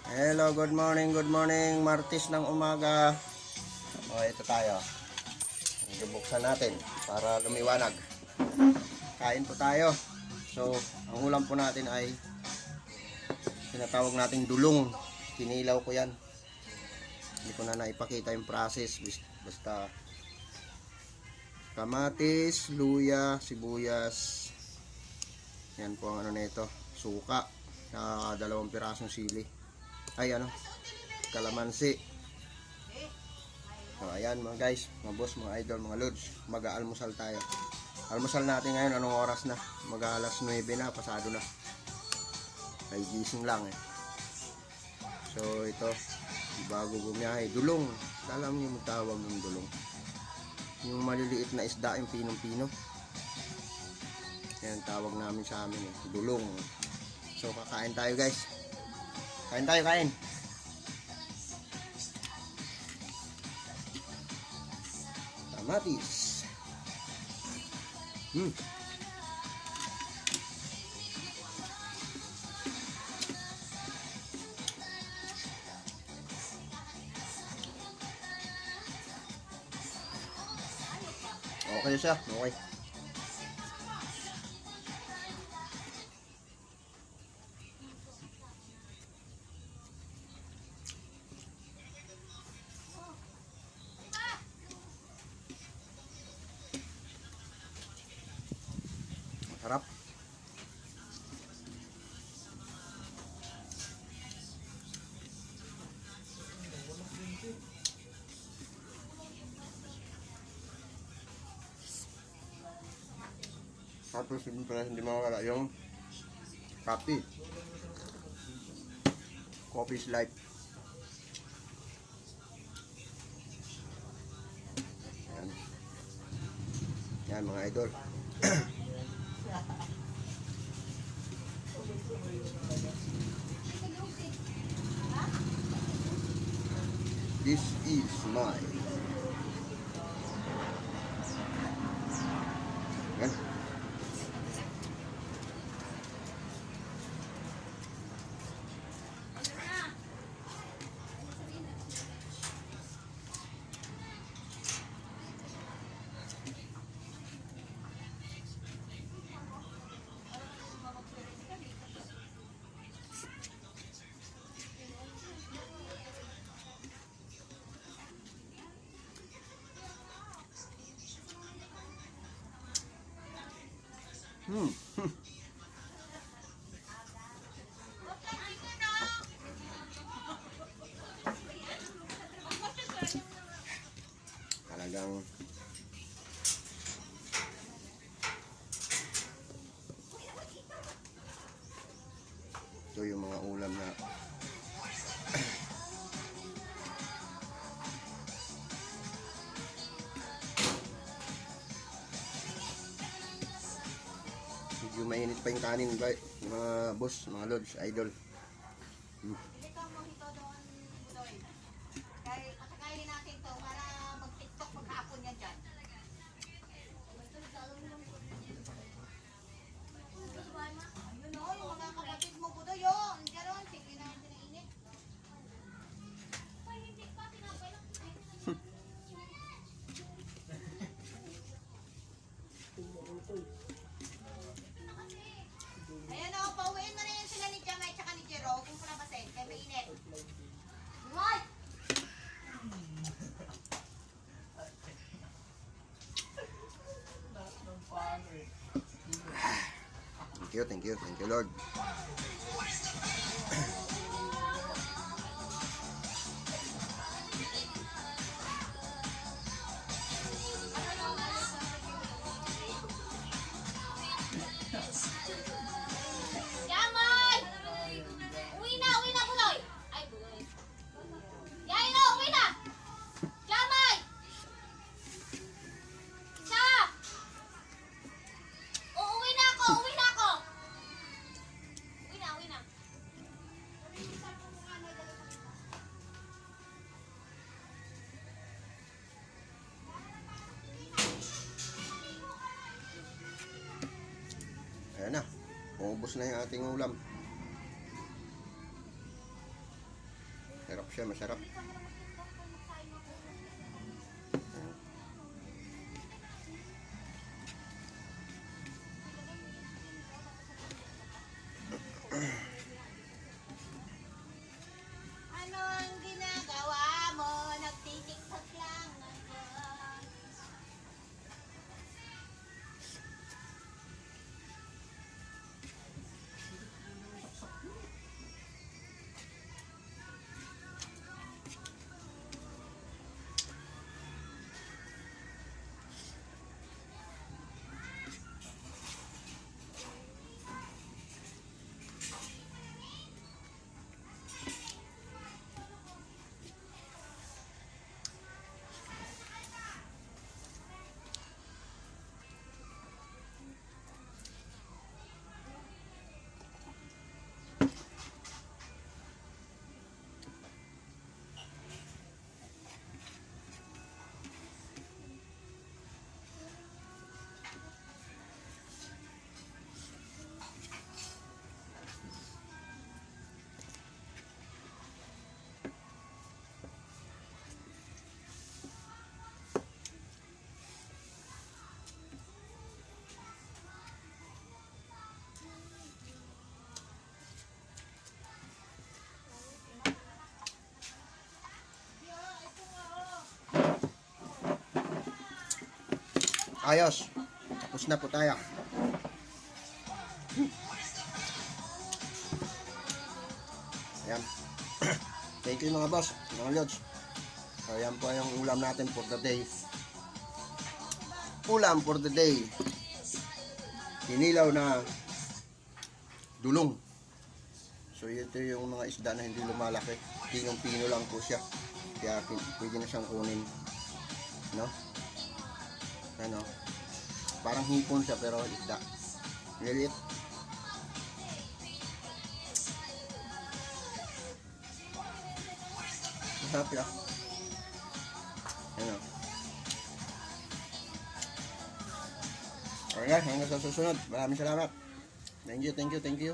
Hello, good morning, Martes ng umaga. O, ito tayo. Bubuksan natin para lumiwanag. Kain po tayo. So, ang ulam po natin ay tinatawag nating dulong. Kinilaw ko yan. Hindi ko na naipakita yung process. Basta kamatis, luya, sibuyas. Yan po ang ano nito. Suka. Dalawang pirasong sili. Ay kalamansi. So ayan mga guys, mga boss, mga idol, mga lods, mag-aalmusal tayo. Almusal natin ngayon, anong oras na? Mag-alas 9 na, pasado na. Ay gising lang eh. So ito, bago bumiyahe, dulong. Alam niyo magtawag ng dulong. Yung maliliit na isda, yung pinong-pino. Yan tawag namin sa amin eh, dulong. So kakain tayo guys. Kain tayo, kain. Kamatis. Okay siya, okay. Harap. Tapos hindi mawala yung coffee. Coffee is life. Yan. Yan mga idol. This is my yan. Talagang ito yung mga ulam na medyo mainit pa yung kanin ba, mga boss, mga lods, idol. Kakainin natin to para mag-tiktok maghapon yan dyan. Ayun o, yung mga kapatid mo po doon yun. Diyan, sige na yung pinainit. Ay, hindi pa, tinapay lang. Ayan o, pauwiin mo na yun sila ni Jamay tsaka ni Jero. Huwag mo na basin, kaya mainit. What? Thank you, Lord. Jamay! Uwi na, Buloy! Ay, Buloy. Yaino, uwi na! Jamay! Isa! Uuwi na ako! Uwi na! Ayan na, ubos na yung ating ulam. siya, masarap. Anong ginagawa mo? Nagtitiktok lang ako. Ayos. Tapos na po tayo. Ayan. Thank you mga boss, mga lods. Ayan po yung ulam natin for the day. Ulam for the day. Hinilaw na dulong. So ito yung mga isda na hindi lumalaki. Pinong-pino lang po siya. Kaya pwede na siyang kunin. No? Ano? Parang hipon siya pero isda. Lilit. Masarap siya. Ano? Okay, hanggang sa susunod. Maraming salamat. Thank you, thank you, thank you.